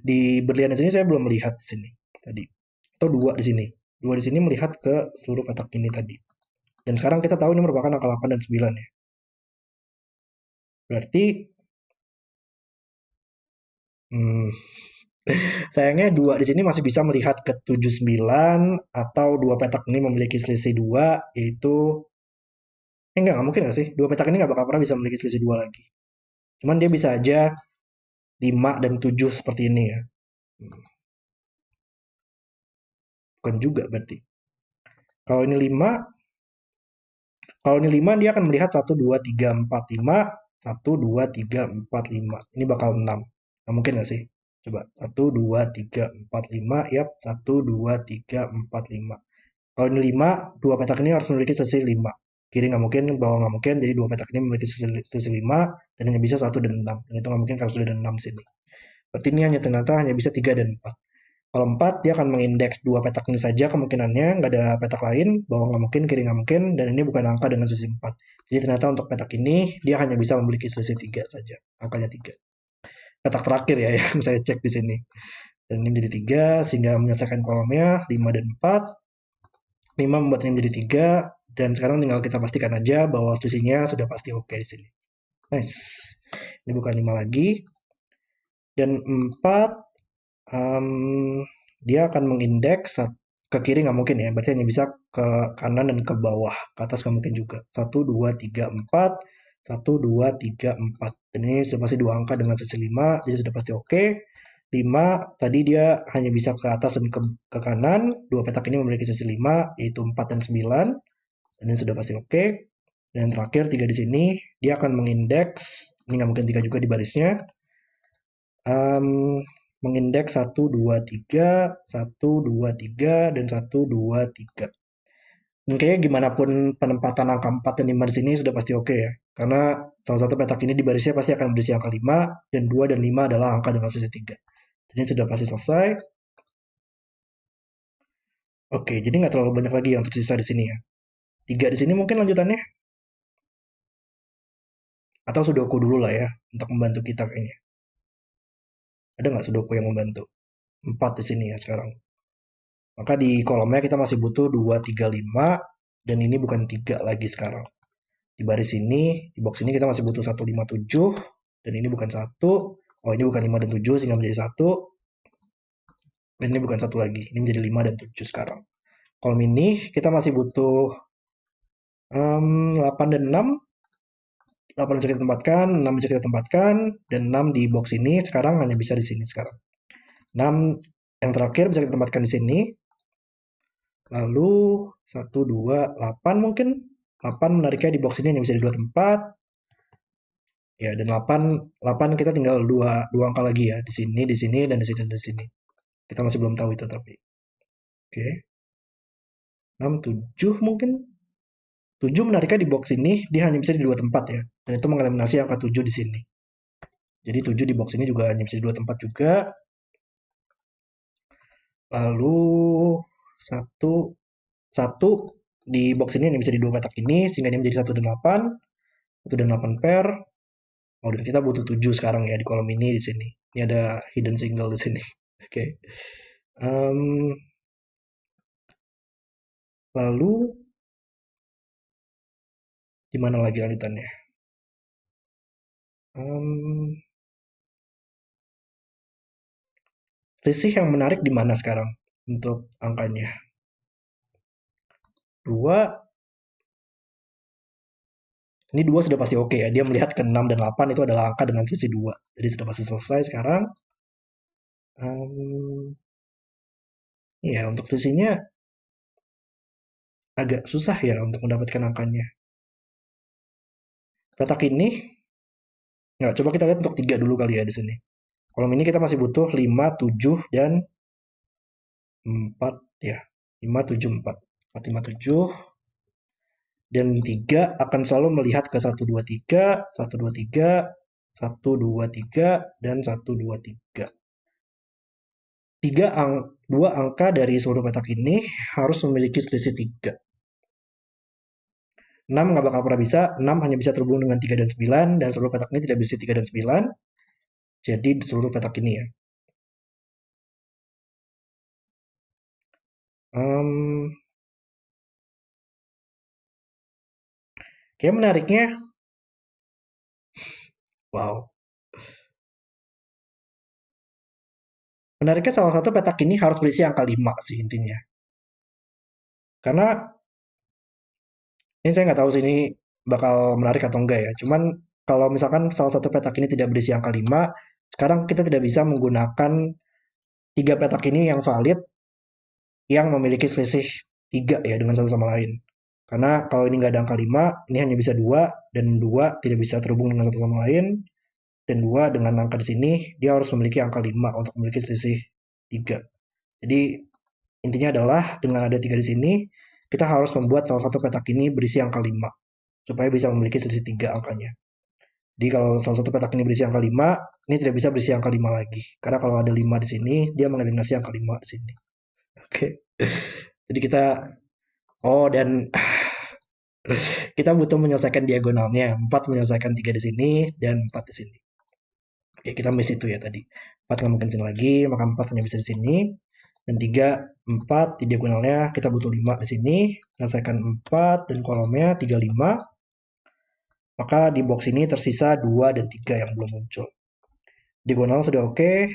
Di berlian di sini saya belum melihat di sini tadi. Atau 2 di sini. 2 di sini melihat ke seluruh petak ini tadi. Dan sekarang kita tahu ini merupakan angka 8 dan 9 ya. Berarti hmm, sayangnya 2 di sini masih bisa melihat ke 7, 9 atau dua petak ini memiliki selisih 2 yaitu nggak mungkin nggak sih? Dua petak ini nggak bakal pernah bisa memiliki selisih 2 lagi. Cuman dia bisa aja 5 dan 7 seperti ini ya. Hmm, Bukan juga berarti. Kalau ini 5, kalau ini 5 dia akan melihat 1, 2, 3, 4, 5, 1, 2, 3, 4, 5. Ini bakal 6. Nah, mungkin nggak sih? Coba 1, 2, 3, 4, 5. Yap, 1, 2, 3, 4, 5. Kalau ini 5, dua petak ini harus memiliki selisih 5. Kiri nggak mungkin, bawah nggak mungkin, jadi dua petak ini memiliki selisih 5, dan hanya bisa 1 dan 6. Dan itu nggak mungkin kalau sudah ada 6 sini. Berarti ini hanya ternyata hanya bisa 3 dan 4. Kalau 4, dia akan mengindeks dua petak ini saja kemungkinannya, nggak ada petak lain, bawah nggak mungkin, kiri nggak mungkin, dan ini bukan angka dengan selisih 4. Jadi ternyata untuk petak ini, dia hanya bisa memiliki selisih 3 saja, angkanya 3. Petak terakhir ya yang saya cek di sini. Dan ini menjadi 3, sehingga menyelesaikan kolomnya 5 dan 4. 5 membuatnya menjadi 3, dan sekarang tinggal kita pastikan aja bahwa selisihnya sudah pasti oke di sini. Nice. Ini bukan 5 lagi. Dan 4, dia akan mengindeks ke kiri nggak mungkin ya, berarti hanya bisa ke kanan dan ke bawah, ke atas nggak mungkin juga. 1, 2, 3, 4, 1, 2, 3, 4. Dan ini sudah pasti dua angka dengan selisih 5, jadi sudah pasti oke. 5 tadi dia hanya bisa ke atas dan ke kanan. Dua petak ini memiliki selisih 5, yaitu 4 dan 9. Dan ini sudah pasti oke. Dan terakhir 3 di sini, dia akan mengindeks, ini nggak mungkin 3 juga di barisnya, um, mengindeks 1, 2, 3, 1, 2, 3, dan 1, 2, 3. Dan kayaknya gimana pun penempatan angka 4 dan 5 di sini sudah pasti oke ya. Karena salah satu petak ini di barisnya pasti akan berisi angka 5, dan 2 dan 5 adalah angka dengan selisih 3. Jadi sudah pasti selesai. Oke, jadi nggak terlalu banyak lagi yang tersisa di sini ya. 3 di sini mungkin lanjutannya. Atau sudoku dulu lah ya, untuk membantu kita kayaknya. Ada nggak sudoku yang membantu? 4 di sini ya sekarang. Maka di kolomnya kita masih butuh 2, 3, 5. Dan ini bukan 3 lagi sekarang. Di baris ini, di box ini kita masih butuh 1, 5, 7. Dan ini bukan 1. Oh, ini bukan 5 dan 7 sehingga menjadi 1. Dan ini bukan 1 lagi. Ini menjadi 5 dan 7 sekarang. Kolom ini kita masih butuh 8 dan 6. 8 bisa kita tempatkan, 6 bisa kita tempatkan, dan 6 di box ini sekarang hanya bisa di sini sekarang. 6 yang terakhir bisa kita tempatkan di sini. Lalu 1, 2, 8 mungkin. 8 menariknya di box ini hanya bisa di dua tempat. Ya, dan 8 kita tinggal dua angka lagi ya. Di sini, dan di sini, dan di sini. Kita masih belum tahu itu tapi. Oke. 6, 7 mungkin. 7 menariknya di box ini, dia hanya bisa di dua tempat ya. Dan itu mengeliminasi angka 7 di sini. Jadi 7 di box ini juga hanya bisa di dua tempat juga. Lalu satu satu di box ini hanya bisa di dua petak ini sehingga ini menjadi 1 dan 8. 1 dan 8 pair. Oh, dan kita butuh 7 sekarang ya di kolom ini di sini. Ini ada hidden single di sini. Oke. Okay. Lalu gimana lagi lanjutannya? Selisih yang menarik di mana sekarang untuk angkanya? 2, Ini 2 sudah pasti oke ya. Dia melihat ke 6 dan 8 itu adalah angka dengan sisi 2. Jadi sudah pasti selesai sekarang. Ya, untuk sisinya agak susah ya untuk mendapatkan angkanya. Petak ini, ya coba kita lihat untuk 3 dulu kali ya di sini. Kolom ini kita masih butuh 5, 7, dan 4 ya. 5, 7, 4. 4, 5, 7. Dan 3 akan selalu melihat ke 1, 2, 3, 1, 2, 3, 1, 2, 3, dan 1, 2, 3. Dua angka dari seluruh petak ini harus memiliki selisih 3. 6 nggak bakal pernah bisa, 6 hanya bisa terhubung dengan 3 dan 9, dan seluruh petak ini tidak bisa 3 dan 9, jadi di seluruh petak ini ya. Kayak menariknya, wow. Menariknya salah satu petak ini harus berisi angka 5 sih intinya. Karena ini saya nggak tahu sih ini bakal menarik atau enggak ya. Cuman kalau misalkan salah satu petak ini tidak berisi angka 5, sekarang kita tidak bisa menggunakan 3 petak ini yang valid yang memiliki selisih 3 ya dengan satu sama lain. Karena kalau ini nggak ada angka 5, ini hanya bisa 2, dan 2 tidak bisa terhubung dengan satu sama lain, dan 2 dengan angka di sini, dia harus memiliki angka 5 untuk memiliki selisih 3. Jadi intinya adalah dengan ada 3 di sini, kita harus membuat salah satu petak ini berisi angka 5 supaya bisa memiliki selisih 3 angkanya. Jadi kalau salah satu petak ini berisi angka 5, ini tidak bisa berisi angka 5 lagi. Karena kalau ada 5 di sini, dia mengeliminasi angka 5 di sini. Oke. Jadi kita dan kita butuh menyelesaikan diagonalnya. 4 menyelesaikan 3 di sini dan 4 di sini. Oke, kita miss itu ya tadi. 4 nggak mungkin sini lagi, maka 4 hanya bisa di sini. Dan 3, 4 di diagonalnya kita butuh 5 di sini. Selesaikan 4 dan kolomnya 3, 5. Maka di box ini tersisa 2 dan 3 yang belum muncul. Diagonal sudah oke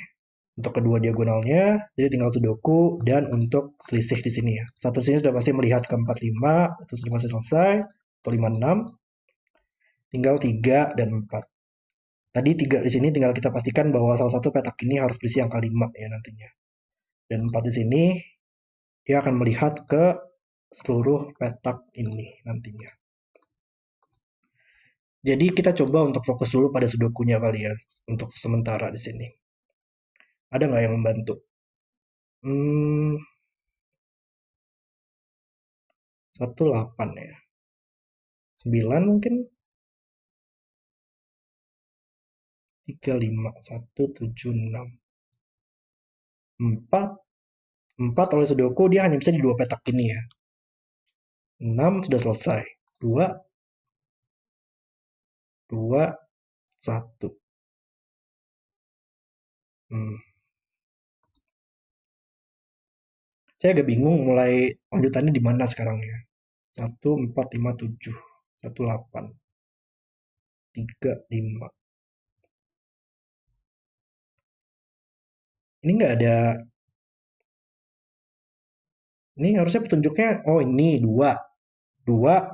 untuk kedua diagonalnya, jadi tinggal sudoku dan untuk selisih di sini ya. Satu sini sudah pasti melihat ke 4, 5, itu sudah pasti selesai. Atau 5, 6. Tinggal 3 dan 4. Tadi 3 di sini tinggal kita pastikan bahwa salah satu petak ini harus berisi angka 5 ya nantinya. Dan 4 di sini dia akan melihat ke seluruh petak ini nantinya. Jadi kita coba untuk fokus dulu pada sudokunya kali ya untuk sementara di sini. Ada nggak yang membantu? 18 ya. 9 mungkin. 3, 5, 1, 7, 6. 4. 4 oleh sudoku dia hanya bisa di dua petak ini ya. 6 sudah selesai. 2, 2, 1. Saya agak bingung mulai lanjutannya di mana sekarang ya. 1, 4, 5, 7. 1, 8. 3, 5. Ini nggak ada. Ini harusnya petunjuknya, oh ini 2. 2.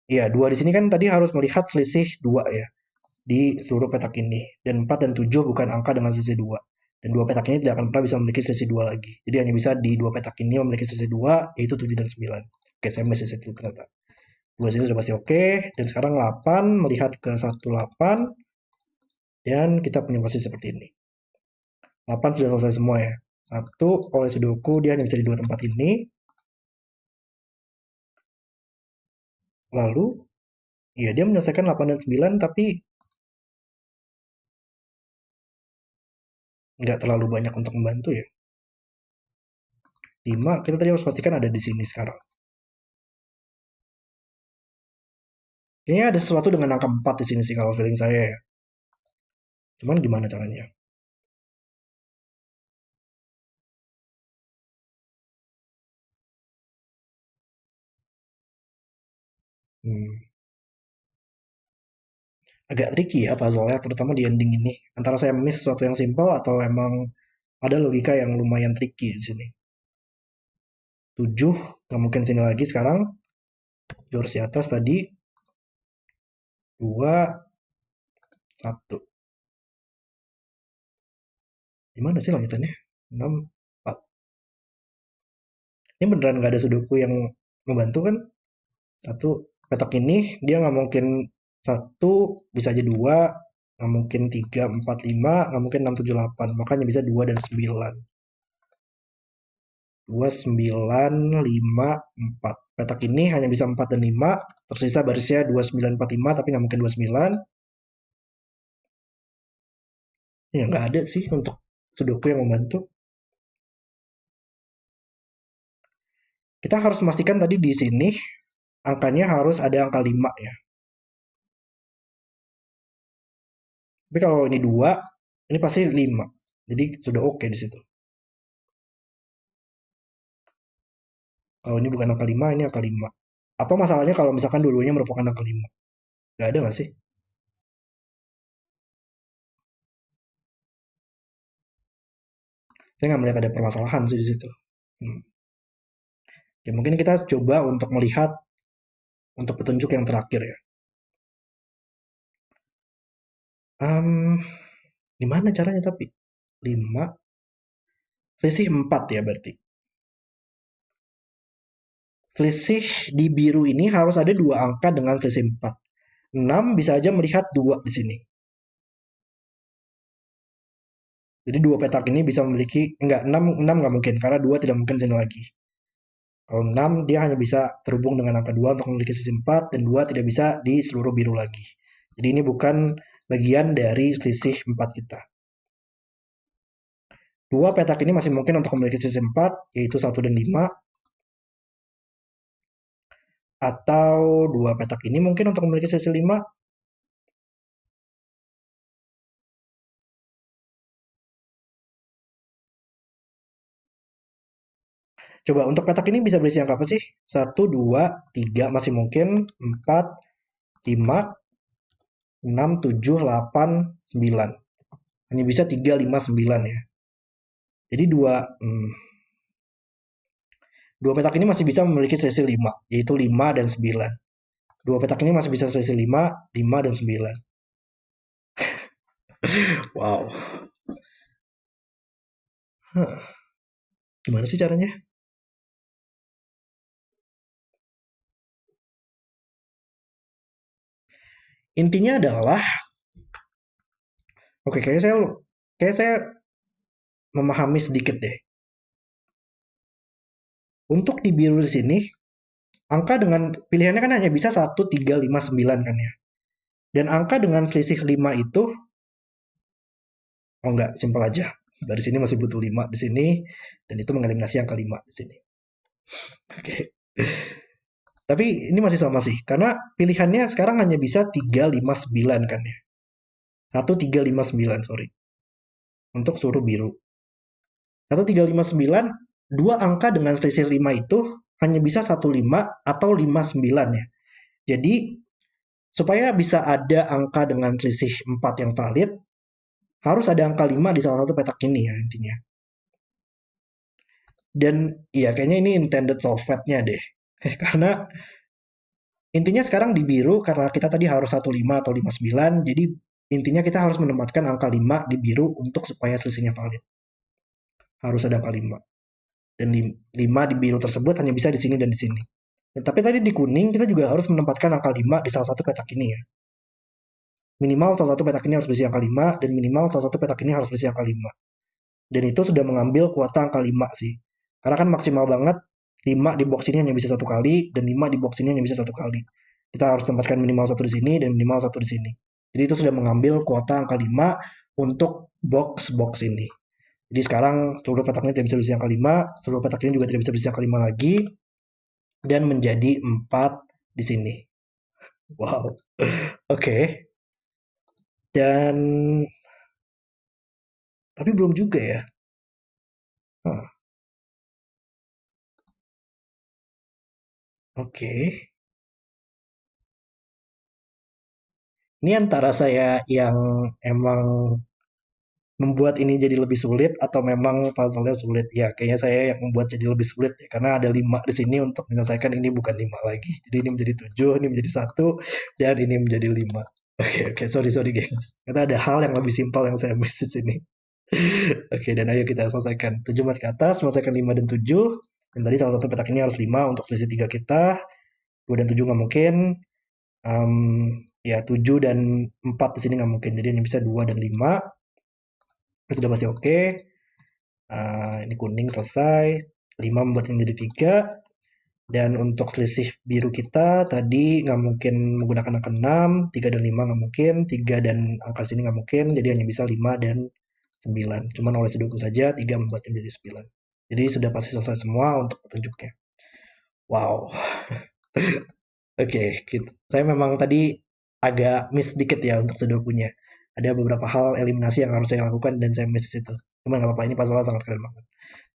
Iya, 2 di sini kan tadi harus melihat selisih 2 ya. Di seluruh petak ini. Dan 4 dan 7 bukan angka dengan selisih 2. Dan dua petak ini tidak akan pernah bisa memiliki selisih 2 lagi. Jadi hanya bisa di dua petak ini memiliki selisih 2, yaitu 7 dan 9. Oke, saya miss itu ternyata. 2 sini sudah pasti oke. Dan sekarang 8 melihat ke 1, 8. Dan kita punya posisi seperti ini. 8 sudah selesai semua ya. 1 oleh sudoku dia hanya bisa di dua tempat ini. Lalu, ya dia menyelesaikan 8 dan 9 tapi nggak terlalu banyak untuk membantu ya. 5 kita tadi harus pastikan ada di sini sekarang. Kayaknya ada sesuatu dengan angka 4 di sini sih kalau feeling saya ya. Cuman gimana caranya? Hmm. Agak tricky ya puzzle-nya, terutama di ending ini. Antara saya miss sesuatu yang simple atau emang ada logika yang lumayan tricky di sini. 7, nggak mungkin sini lagi sekarang. Jurus di atas tadi. 2, 1. Di mana sih lanjutannya? 6, 4. Ini beneran nggak ada sudoku yang membantu kan? Satu, petak ini dia nggak mungkin satu, bisa aja dua, nggak mungkin tiga, empat, lima, nggak mungkin enam, tujuh, delapan. Makanya bisa dua dan sembilan. Dua, sembilan, lima, empat. Petak ini hanya bisa empat dan lima. Tersisa barisnya dua, sembilan, empat, lima, tapi nggak mungkin dua, sembilan. Ya nggak ada sih untuk sudoku yang membantu. Kita harus memastikan tadi di sini angkanya harus ada angka 5 ya. Tapi kalau ini 2, ini pasti 5. Jadi sudah oke di situ. Kalau ini bukan angka 5, ini angka 5. Apa masalahnya kalau misalkan dua-duanya merupakan angka 5? Gak ada nggak sih? Saya nggak melihat ada permasalahan sih di situ. Hmm. Ya, mungkin kita coba untuk melihat untuk petunjuk yang terakhir ya. Um, Gimana caranya tapi? 5, selisih 4 ya berarti. Selisih di biru ini harus ada dua angka dengan selisih 4. 6 bisa aja melihat 2 di sini. Jadi dua petak ini bisa memiliki, enggak, 6 nggak mungkin, karena 2 tidak mungkin sini lagi. Kalau 6 dia hanya bisa terhubung dengan angka 2 untuk memiliki sisi 4, dan 2 tidak bisa di seluruh biru lagi. Jadi ini bukan bagian dari selisih 4 kita. Dua petak ini masih mungkin untuk memiliki sisi 4, yaitu 1 dan 5. Atau dua petak ini mungkin untuk memiliki sisi 5. Coba untuk petak ini bisa berisi angka apa sih? 1, 2, 3 masih mungkin. 4, 5, 6, 7, 8, 9. Hanya bisa 3, 5, 9 ya. Jadi dua petak ini masih bisa memiliki selisih 5, yaitu 5 dan 9. Dua petak ini masih bisa selisih 5, 5 dan 9. Wow. Hah, gimana sih caranya? Intinya adalah, oke, kayak saya memahami sedikit deh. Untuk di biru di sini, angka dengan pilihannya kan hanya bisa 1, 3, 5, 9 kan ya. Dan angka dengan selisih 5 itu, oh enggak, simpel aja. Dari sini masih butuh 5 di sini, dan itu mengeliminasi angka 5 di sini. Oke. Tapi ini masih sama sih, karena pilihannya sekarang hanya bisa 3, 5, 9 kan ya. 1, 3, 5, 9, sorry. Untuk seluruh biru. 1, 3, 5, 9, dua angka dengan selisih 5 itu hanya bisa 1, 5 atau 5, 9 ya. Jadi, supaya bisa ada angka dengan selisih 4 yang valid, harus ada angka 5 di salah satu petak ini ya intinya. Dan ya kayaknya ini intended solve-nya deh. Karena intinya sekarang di biru karena kita tadi harus 15 atau 59, jadi intinya kita harus menempatkan angka 5 di biru untuk supaya selisihnya valid. Harus ada angka 5. Dan 5 di biru tersebut hanya bisa di sini dan di sini. Dan, tapi tadi di kuning kita juga harus menempatkan angka 5 di salah satu petak ini ya. Minimal salah satu petak ini harus berisi angka 5 dan minimal salah satu petak ini harus berisi angka 5. Dan itu sudah mengambil kuota angka 5 sih. Karena kan maksimal banget 5 di box ini hanya bisa satu kali dan 5 di box ini hanya bisa satu kali. Kita harus tempatkan minimal satu di sini dan minimal satu di sini. Jadi itu sudah mengambil kuota angka 5 untuk box-box ini. Jadi sekarang seluruh petak ini tidak bisa berisi angka 5, seluruh petak ini juga tidak bisa berisi angka 5 lagi, dan menjadi 4 di sini. Wow, oke. Dan, tapi belum juga ya. Hah, oke. Ini antara saya yang emang membuat ini jadi lebih sulit atau memang puzzle-nya sulit? Ya, kayaknya saya yang membuat jadi lebih sulit ya, karena ada 5 di sini untuk menyelesaikan ini bukan 5 lagi. Jadi ini menjadi 7, ini menjadi 1, dan ini menjadi 5. Oke, sorry gengs. Ternyata ada hal yang lebih simpel yang saya miss di sini. Oke, dan ayo kita selesaikan. 7 mat ke atas, selesaikan 5 dan 7. Dan tadi salah satu petak ini harus 5 untuk selisih 3 kita. 2 dan 7 nggak mungkin. Ya 7 dan 4 di sini nggak mungkin. Jadi hanya bisa 2 dan 5. Itu sudah pasti oke. Ini kuning selesai. 5 membuat ini menjadi 3. Dan untuk selisih biru kita tadi nggak mungkin menggunakan angka 6. 3 dan 5 nggak mungkin. 3 dan angka sini nggak mungkin. Jadi hanya bisa 5 dan 9. Cuman oleh sudoku saja 3 membuatnya menjadi 9. Jadi sudah pasti selesai semua untuk petunjuknya. Wow. Oke, gitu. Saya memang tadi agak miss dikit ya untuk sudokunya. Ada beberapa hal eliminasi yang harus saya lakukan dan saya miss di situ. Cuman nggak apa-apa, ini puzzle sangat keren banget.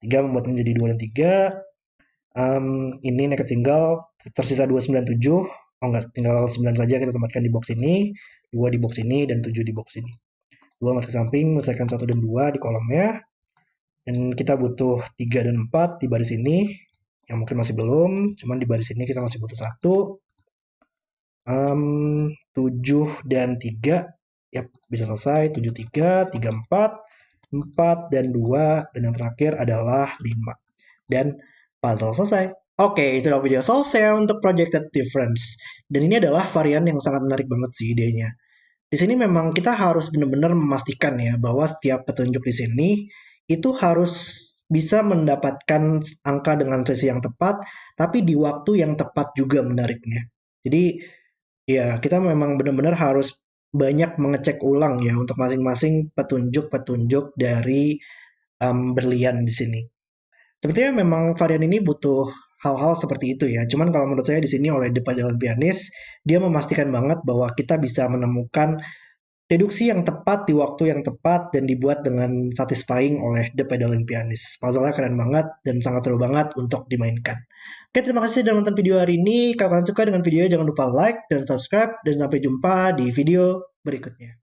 3 membuat menjadi 2 dan 3. Ini naked single, tersisa 297. Oh enggak, tinggal 9 saja kita tempatkan di box ini. 2 di box ini, dan 7 di box ini. 2 masuk ke samping, menyelesaikan 1 dan 2 di kolomnya. Dan kita butuh 3 dan 4 di baris ini. Yang mungkin masih belum, cuman di baris ini kita masih butuh 1. 7 dan 3, yap, bisa selesai. 7, 3, 3, 4, 4 dan 2, dan yang terakhir adalah 5. Dan puzzle selesai. Oke, itu adalah video selesai untuk Projected Difference. Dan ini adalah varian yang sangat menarik banget sih idenya. Di sini memang kita harus benar-benar memastikan ya bahwa setiap petunjuk di sini itu harus bisa mendapatkan angka dengan sesi yang tepat, tapi di waktu yang tepat juga menariknya. Jadi ya kita memang benar-benar harus banyak mengecek ulang ya untuk masing-masing petunjuk-petunjuk dari berlian di sini. Sepertinya memang varian ini butuh hal-hal seperti itu ya. Cuman kalau menurut saya di sini oleh The Paddle Pianist, dia memastikan banget bahwa kita bisa menemukan deduksi yang tepat di waktu yang tepat dan dibuat dengan satisfying oleh The Pedaling Pianist. Puzzle-nya keren banget dan sangat seru banget untuk dimainkan. Oke, terima kasih sudah nonton video hari ini. Kalau kalian suka dengan videonya, jangan lupa like dan subscribe. Dan sampai jumpa di video berikutnya.